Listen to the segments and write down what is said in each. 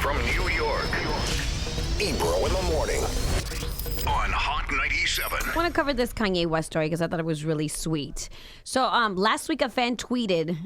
from New York. Ebro in the morning on Hot 97. I want to cover this Kanye West story because I thought it was really sweet. So last week a fan tweeted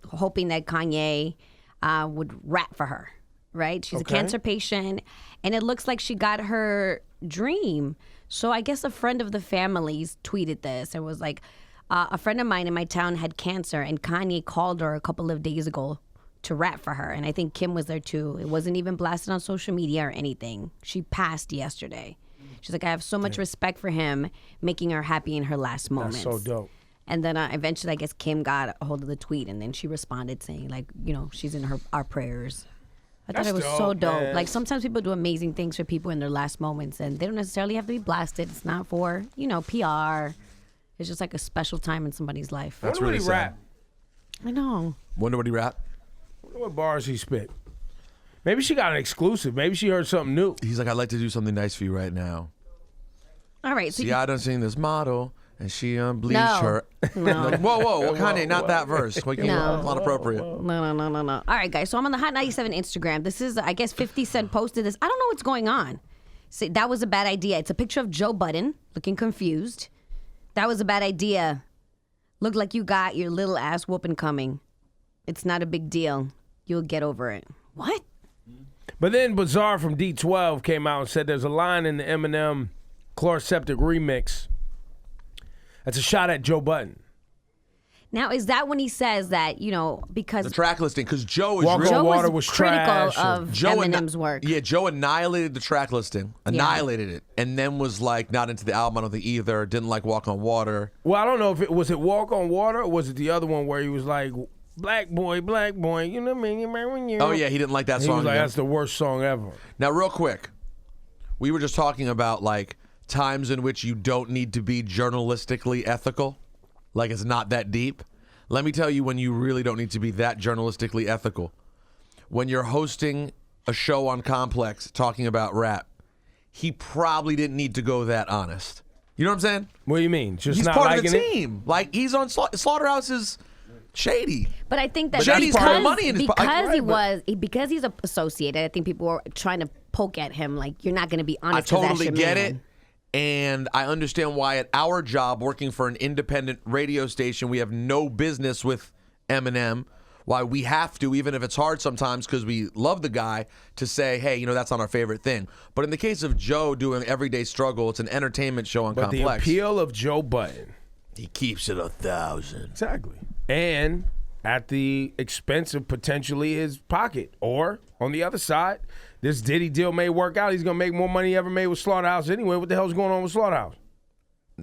hoping that Kanye would rap for her, right? She's a cancer patient, and it looks like she got her dream. So I guess a friend of the family's tweeted this and was like, a friend of mine in my town had cancer, and Kanye called her a couple of days ago to rap for her. And I think Kim was there too. It wasn't even blasted on social media or anything. She passed yesterday. She's like, I have so much respect for him, making her happy in her last moments. That's so dope. And then eventually, I guess Kim got a hold of the tweet, and then she responded saying, like, you know, she's in our prayers. I thought it was so dope. Man. Like, sometimes people do amazing things for people in their last moments, and they don't necessarily have to be blasted. It's not for, you know, PR. It's just like a special time in somebody's life. That's really rap. I know. Wonder what he rap? Wonder what bars he spit. Maybe she got an exclusive. Maybe she heard something new. He's like, I'd like to do something nice for you right now. All right. So See, I done seen this model, and she bleached No. her. No. Whoa, Kanye, not that verse. Like, No. Not appropriate. No. All right, guys. So I'm on the Hot 97 Instagram. This is, I guess, 50 Cent posted this. I don't know what's going on. See, that was a bad idea. It's a picture of Joe Budden looking confused. That was a bad idea. Looked like you got your little ass whooping coming. It's not a big deal. You'll get over it. What? But then Bizarre from D12 came out and said there's a line in the Eminem Chloroseptic remix that's a shot at Joe Budden. Now, is that when he says that, you know, because The track listing, because Joe is Walk really... on Joe Water was was critical trash. of Eminem's work? Yeah, Joe annihilated the track listing, annihilated it, and then was like not into the album, I don't think either, didn't like Walk on Water. Well, I don't know if it was Walk on Water or was it the other one where he was like, black boy, you know what I mean? Oh yeah, he didn't like that He song. was like, either. that's the worst song ever. Now, real quick, we were just talking about like times in which you don't need to be journalistically ethical, like it's not that deep. Let me tell you when you really don't need to be that journalistically ethical. When you're hosting a show on Complex talking about rap, he probably didn't need to go that honest. You know what I'm saying? What do you mean? Just He's not part liking of the team. Like, he's on Slaughterhouse is shady. But I think that But Shady's part of money in his because he's associated, I think people were trying to poke at him like, you're not going to be I honest. 'cause that's totally your get man. it. And I understand why at our job, working for an independent radio station, we have no business with Eminem. Why we have to, even if it's hard sometimes because we love the guy, to say, hey, you know, that's not our favorite thing. But in the case of Joe doing Everyday Struggle, it's an entertainment show on But Complex. the appeal of Joe Budden. He keeps it 1,000. Exactly. And at the expense of potentially his pocket. Or, on the other side, this Diddy deal may work out. He's going to make more money he ever made with Slaughterhouse anyway. What the hell's going on with Slaughterhouse?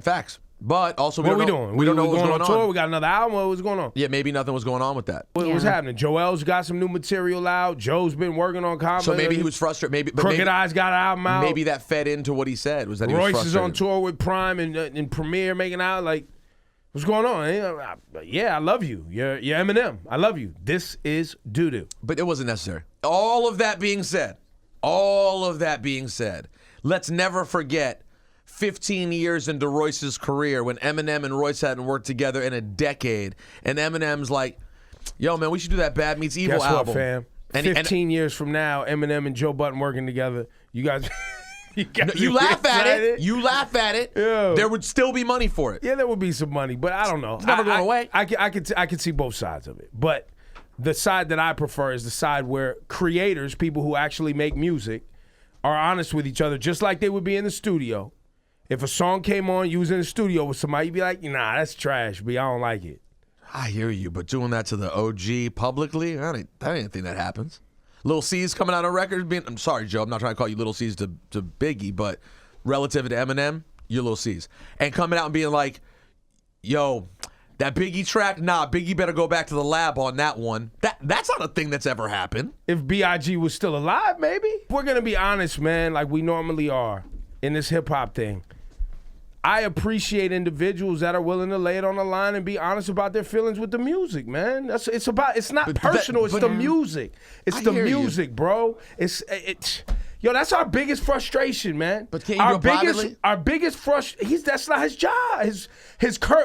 Facts. But also, What are we don't know, doing? we don't know what's going going on tour? on. We got another album? What's going on? Yeah, maybe nothing was going on with that. What's happening? Joel's got some new material out. Joe's been working on comedy. So maybe he was frustrated. Maybe, but Crooked maybe, Eyes got an album out. maybe that fed into what he said, was that he was Royce frustrated. is on tour with Prime and Premiere making out. Like, what's going on? Yeah, I love you. You're Eminem. I love you. This is doo-doo. But it wasn't necessary. All of that being said, let's never forget 15 years into Royce's career when Eminem and Royce hadn't worked together in a decade. And Eminem's like, yo, man, we should do that Bad Meets Evil Guess album. what, fam? And 15 years from now, Eminem and Joe Budden working together. You guys... you laugh at it. You laugh at it. Yeah. There would still be money for it. Yeah, there would be some money, but I don't know. It's never going away. I can see both sides of it, but the side that I prefer is the side where creators, people who actually make music, are honest with each other, just like they would be in the studio. If a song came on, you was in the studio with somebody, you'd be like, nah, that's trash, B. I don't like it. I hear you, but doing that to the OG publicly, I didn't think that happens. Lil C's coming out on record being, I'm sorry, Joe, I'm not trying to call you Lil C's to Biggie, but relative to Eminem, you're Lil C's. And coming out and being like, yo, that Biggie track, nah, Biggie better go back to the lab on that one. That's not a thing that's ever happened. If B.I.G. was still alive, maybe. We're going to be honest, man, like we normally are in this hip-hop thing. I appreciate individuals that are willing to lay it on the line and be honest about their feelings with the music, man. It's not personal, it's the music. It's the music, bro. Yo, that's our biggest frustration, man. But can't you do it privately? Our biggest frustration, that's not his job.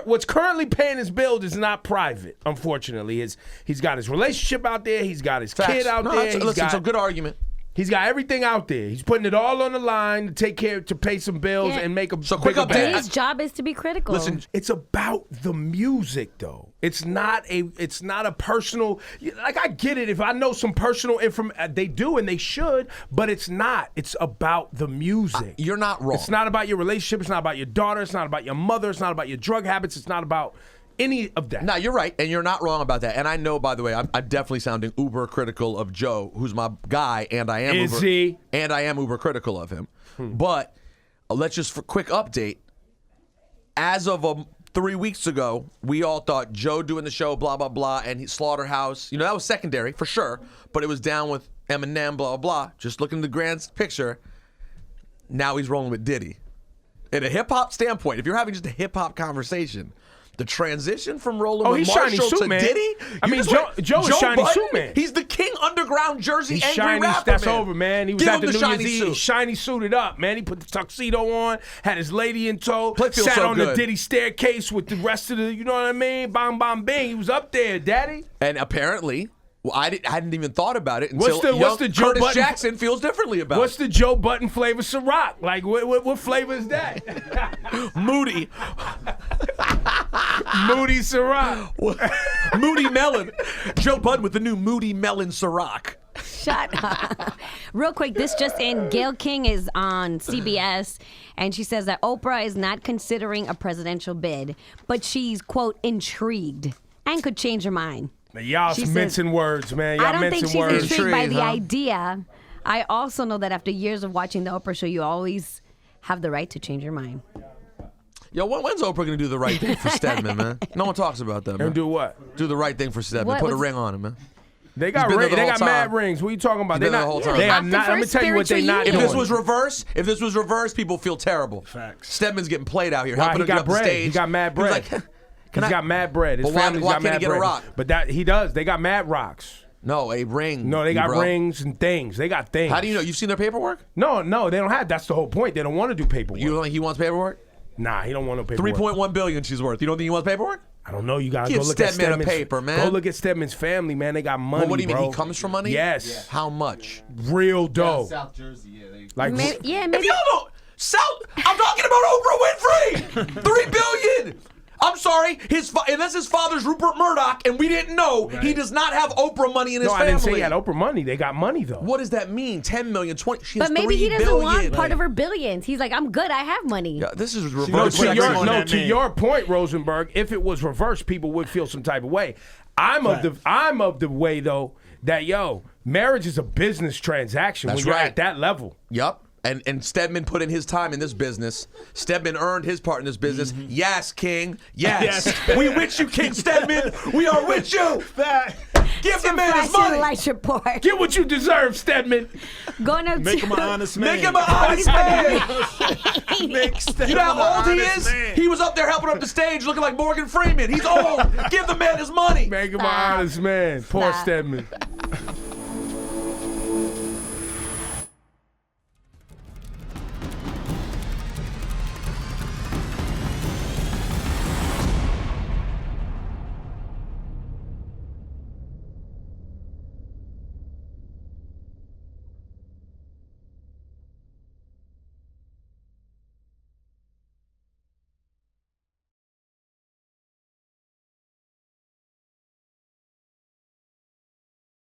What's currently paying his bills is not private, unfortunately. He's got his relationship out there, he's got his kid out there. Listen, it's a good argument. He's got everything out there. He's putting it all on the line to take care, to pay some bills and make a quick bigger update. bag. His job is to be critical. Listen, it's about the music, though. It's not a personal. Like, I get it. If I know some personal information, they do and they should, but it's not. It's about the music. You're not wrong. It's not about your relationship. It's not about your daughter. It's not about your mother. It's not about your drug habits. It's not about any of that. No, you're right, and you're not wrong about that. And I know, by the way, I'm definitely sounding uber critical of Joe, who's my guy, and I am uber critical of him. But let's just, for quick update, as of 3 weeks ago, we all thought Joe doing the show, blah, blah, blah, and Slaughterhouse, that was secondary, for sure, but it was down with Eminem, blah, blah, blah. Just looking at the grand picture, now he's rolling with Diddy. In a hip-hop standpoint, if you're having just a hip-hop conversation, the transition from rolling with Marshall to Diddy? I mean, Joe is shiny Budden, suit man. He's the king underground Jersey He's angry shiny, rapper, that's man. over, man. He was Give at him the New shiny Year's Eve, suit. shiny suited up, man. He put the tuxedo on, had his lady in tow, Play feels sat so on the good. Diddy staircase with the rest of the, you know what I mean? Bang, bang, bang. He was up there, daddy. And apparently, I hadn't even thought about it until What's the Joe Curtis Budden- Jackson feels differently about What's the Joe Budden flavor Ciroc? Like, what flavor is that? it. Moody. Moody Ciroc. Moody Melon. Joe Budden with the new Moody Melon Ciroc. Shut up. Real quick, this just in. Gayle King is on CBS, and she says that Oprah is not considering a presidential bid, but she's, quote, intrigued and could change her mind. Y'all She mincing says, words, man. Y'all I don't think mincing she's words. intrigued by the huh? idea. I also know that after years of watching the Oprah show, you always have the right to change your mind. Yo, when's Oprah going to do the right thing for Stedman, man? No one talks about that, man. And do what? Do the right thing for Stedman. What Put a was- ring on him, man. They got He's been there rings. the They whole got mad time. rings. What are you talking about? He's They been there not. the whole time. They are Opting not. for Let me tell you what they spiritual not union. doing. If this was reverse, people feel terrible. Facts. Stedman's getting played out here. Why? Helping He him get got up the bread. stage. He got mad He was bread. like, He's got mad bread. His But why family's got can't he mad get a bread. rock? But that he does. They got mad rocks. No, a ring. No, they got bro. rings and things. They got things. How do you know? You've seen their paperwork? No, they don't have. That's the whole point. They don't want to do paperwork. You don't think he wants paperwork? Nah, he don't want no paperwork. $3.1 billion she's worth. You don't think he wants paperwork? I don't know. You gotta Give go look at Stedman a Stedman's paper, man. Go look at Stedman's family, man. They got money. Well, what do you mean? bro. He comes from money? Yes. How much? Real dough. South Jersey, yeah. Like Maybe, yeah, If maybe. you don't, I'm talking about Oprah Winfrey. $3 billion. I'm sorry, unless his father's Rupert Murdoch, and we didn't know, he does not have Oprah money in his No, I family. didn't say he had Oprah money. They got money though. What does that mean? 10 million, 20. She has But maybe he $3 doesn't billion. want part of her billions. He's like, I'm good. I have money. Yeah, this is No, reverse. to What's on your, that man? your point, Rosenberg. If it was reversed, people would feel some type of way. I'm of the way though that marriage is a business transaction. That's when you're right. at that level. Yep. And Stedman put in his time in this business. Stedman earned his part in this business. Mm-hmm. Yes, King. Yes. We with you, King Stedman. We are with you. Give the man his money. Light report. Get what you deserve, Stedman. Gonna Make him an honest man. Make him an honest man. Make Stedman You know how old an he honest is? man. He was up there helping up the stage looking like Morgan Freeman. He's old. Give the man his money. Make him an honest man. Poor Stop. Stedman.